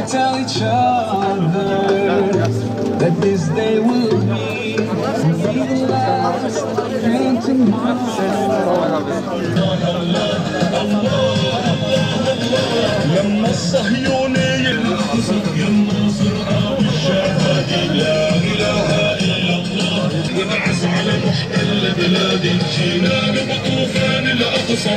tell each other that this day will be the last and tomorrow. لما الصهيوني ينتصر أبو الشهادة لا إله إلا الله يبعث على محتل بلادي جينا بطوفان الأقصى.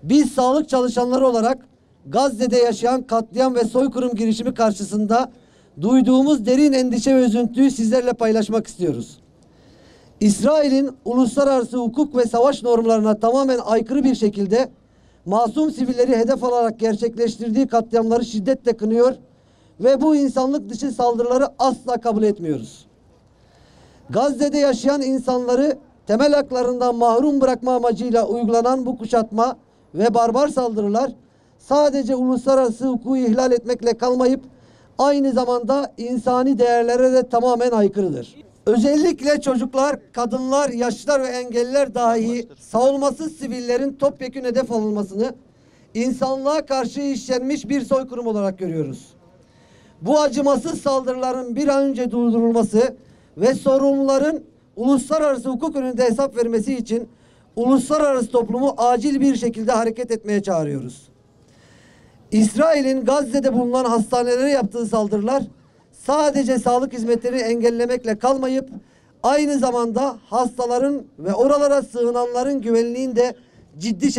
Biz sağlık çalışanları olarak Gazze'de yaşayan katliam ve soykırım girişimi karşısında duyduğumuz derin endişe ve üzüntüyü sizlerle paylaşmak istiyoruz. İsrail'in uluslararası hukuk ve savaş normlarına tamamen aykırı bir şekilde masum sivilleri hedef alarak gerçekleştirdiği katliamları şiddetle kınıyor ve bu insanlık dışı saldırıları asla kabul etmiyoruz. Gazze'de yaşayan insanları temel haklarından mahrum bırakma amacıyla uygulanan bu kuşatma ve barbar saldırılar sadece uluslararası hukuku ihlal etmekle kalmayıp aynı zamanda insani değerlere de tamamen aykırıdır. Özellikle çocuklar, kadınlar, yaşlılar ve engelliler dahi savunmasız sivillerin topyekün hedef alınmasını insanlığa karşı işlenmiş bir soykırım olarak görüyoruz. Bu acımasız saldırıların bir an önce durdurulması ve sorumluların uluslararası hukuk önünde hesap vermesi için uluslararası toplumu acil bir şekilde hareket etmeye çağırıyoruz. İsrail'in Gazze'de bulunan hastanelere yaptığı saldırılar sadece sağlık hizmetlerini engellemekle kalmayıp aynı zamanda hastaların ve oralara sığınanların güvenliğini de ciddi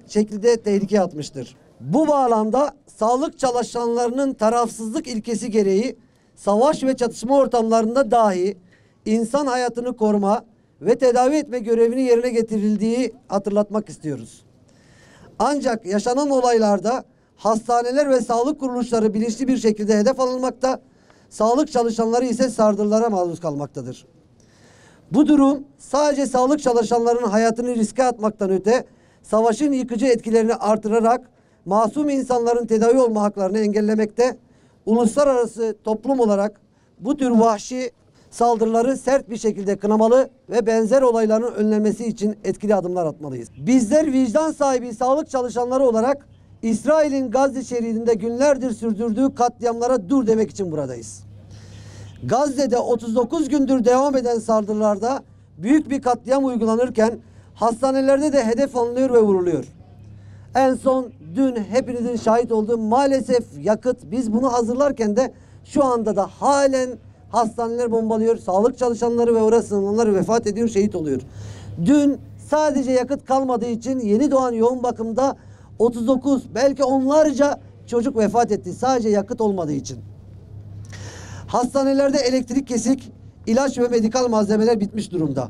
şekilde tehlikeye atmıştır. Bu bağlamda sağlık çalışanlarının tarafsızlık ilkesi gereği savaş ve çatışma ortamlarında dahi insan hayatını koruma ve tedavi etme görevini yerine getirildiği hatırlatmak istiyoruz. Ancak yaşanan olaylarda hastaneler ve sağlık kuruluşları bilinçli bir şekilde hedef alınmakta, sağlık çalışanları ise saldırılara maruz kalmaktadır. Bu durum sadece sağlık çalışanlarının hayatını riske atmaktan öte, savaşın yıkıcı etkilerini artırarak masum insanların tedavi olma haklarını engellemekte, uluslararası toplum olarak bu tür vahşi saldırıları sert bir şekilde kınamalı ve benzer olayların önlenmesi için etkili adımlar atmalıyız. Bizler vicdan sahibi sağlık çalışanları olarak İsrail'in Gazze şeridinde günlerdir sürdürdüğü katliamlara dur demek için buradayız. Gazze'de 39 gündür devam eden saldırılarda büyük bir katliam uygulanırken hastanelerde de hedef alınıyor ve vuruluyor. En son dün hepinizin şahit olduğu maalesef yakıt, biz bunu hazırlarken de şu anda da halen hastaneler bombalıyor, sağlık çalışanları ve oraya sığınanlar vefat ediyor, şehit oluyor. Dün sadece yakıt kalmadığı için yeni doğan yoğun bakımda 39 belki onlarca çocuk vefat etti sadece yakıt olmadığı için. Hastanelerde elektrik kesik, ilaç ve medikal malzemeler bitmiş durumda.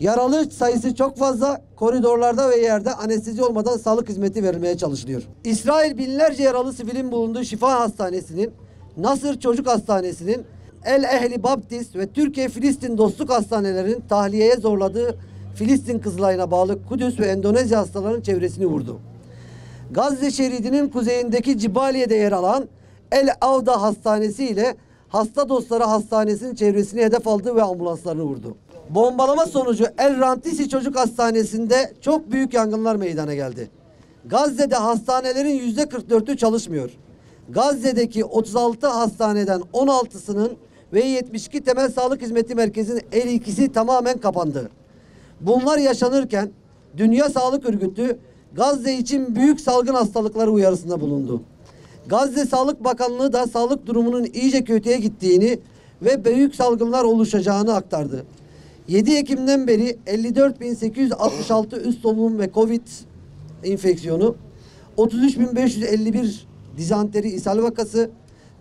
Yaralı sayısı çok fazla, koridorlarda ve yerde anestezi olmadan sağlık hizmeti verilmeye çalışılıyor. İsrail binlerce yaralı sivilin bulunduğu Şifa Hastanesi'nin, Nasır Çocuk Hastanesi'nin, El Ehli Baptist ve Türkiye-Filistin Dostluk Hastanelerinin tahliyeye zorladığı Filistin Kızılay'ına bağlı Kudüs ve Endonezya hastalarının çevresini vurdu. Gazze şeridinin kuzeyindeki Cibaliye'de yer alan El Avda Hastanesi ile Hasta Dostları Hastanesi'nin çevresini hedef aldı ve ambulanslarını vurdu. Bombalama sonucu El Rantisi Çocuk Hastanesi'nde çok büyük yangınlar meydana geldi. Gazze'de hastanelerin %44'ü çalışmıyor. Gazze'deki 36 hastaneden 16'sının ve 72 temel sağlık hizmeti merkezinin 52'si tamamen kapandı. Bunlar yaşanırken Dünya Sağlık Örgütü Gazze için büyük salgın hastalıkları uyarısında bulundu. Gazze Sağlık Bakanlığı da sağlık durumunun iyice kötüye gittiğini ve büyük salgınlar oluşacağını aktardı. 7 Ekim'den beri 54.866 üst solunum ve Covid enfeksiyonu, 33.551 dizanteri ishal vakası,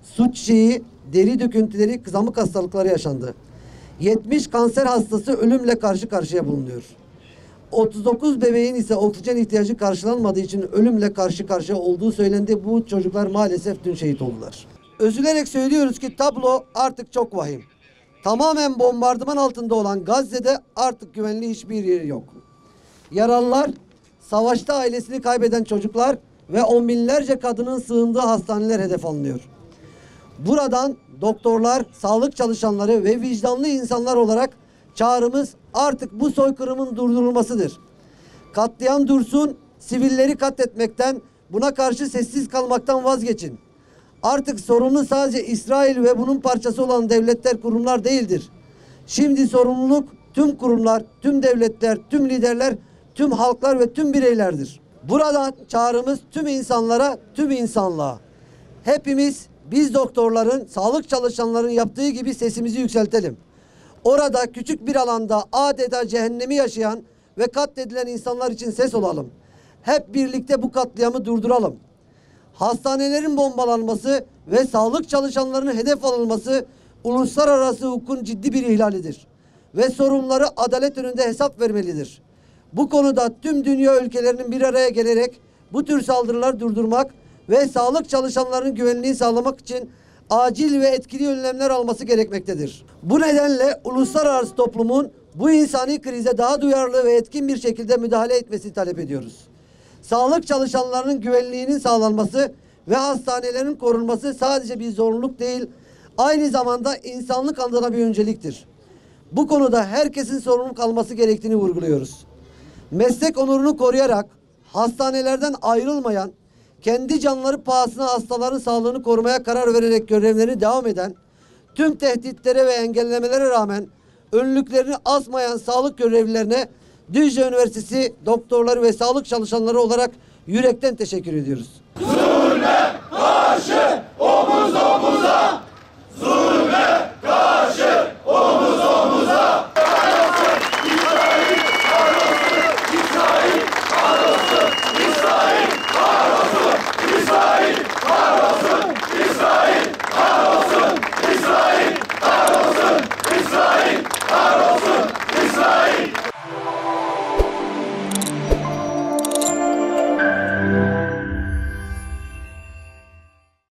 süt çiği, deri döküntüleri, kızamık hastalıkları yaşandı. 70 kanser hastası ölümle karşı karşıya bulunuyor. 39 bebeğin ise oksijen ihtiyacı karşılanmadığı için ölümle karşı karşıya olduğu söylendi. Bu çocuklar maalesef dün şehit oldular. Üzülerek söylüyoruz ki tablo artık çok vahim. Tamamen bombardıman altında olan Gazze'de artık güvenli hiçbir yeri yok. Yaralılar, savaşta ailesini kaybeden çocuklar ve on binlerce kadının sığındığı hastaneler hedef alınıyor. Buradan doktorlar, sağlık çalışanları ve vicdanlı insanlar olarak çağrımız artık bu soykırımın durdurulmasıdır. Katliam dursun, sivilleri katletmekten, buna karşı sessiz kalmaktan vazgeçin. Artık sorumlu sadece İsrail ve bunun parçası olan devletler, kurumlar değildir. Şimdi sorumluluk tüm kurumlar, tüm devletler, tüm liderler, tüm halklar ve tüm bireylerdir. Buradan çağrımız tüm insanlara, tüm insanlığa. Hepimiz biz doktorların, sağlık çalışanların yaptığı gibi sesimizi yükseltelim. Orada küçük bir alanda adeta cehennemi yaşayan ve katledilen insanlar için ses olalım. Hep birlikte bu katliamı durduralım. Hastanelerin bombalanması ve sağlık çalışanlarının hedef alınması uluslararası hukukun ciddi bir ihlalidir. Ve sorumluları adalet önünde hesap vermelidir. Bu konuda tüm dünya ülkelerinin bir araya gelerek bu tür saldırıları durdurmak ve sağlık çalışanlarının güvenliğini sağlamak için acil ve etkili önlemler alması gerekmektedir. Bu nedenle uluslararası toplumun bu insani krize daha duyarlı ve etkin bir şekilde müdahale etmesini talep ediyoruz. Sağlık çalışanlarının güvenliğinin sağlanması ve hastanelerin korunması sadece bir zorunluluk değil, aynı zamanda insanlık adına bir önceliktir. Bu konuda herkesin sorumluluk alması gerektiğini vurguluyoruz. Meslek onurunu koruyarak hastanelerden ayrılmayan, kendi canları pahasına hastaların sağlığını korumaya karar vererek görevlerini devam eden, tüm tehditlere ve engellemelere rağmen önlüklerini asmayan sağlık görevlilerine Dicle Üniversitesi doktorları ve sağlık çalışanları olarak yürekten teşekkür ediyoruz. Zulme karşı omuz omuza! Zulme karşı omuz omuza! Kahrolsun İsrail! Kahrolsun İsrail! Kahrolsun İsrail! Kahrolsun İsrail! Kahrolsun İsrail! Kahrolsun İsrail! Kahrolsun İsrail! Kahrolsun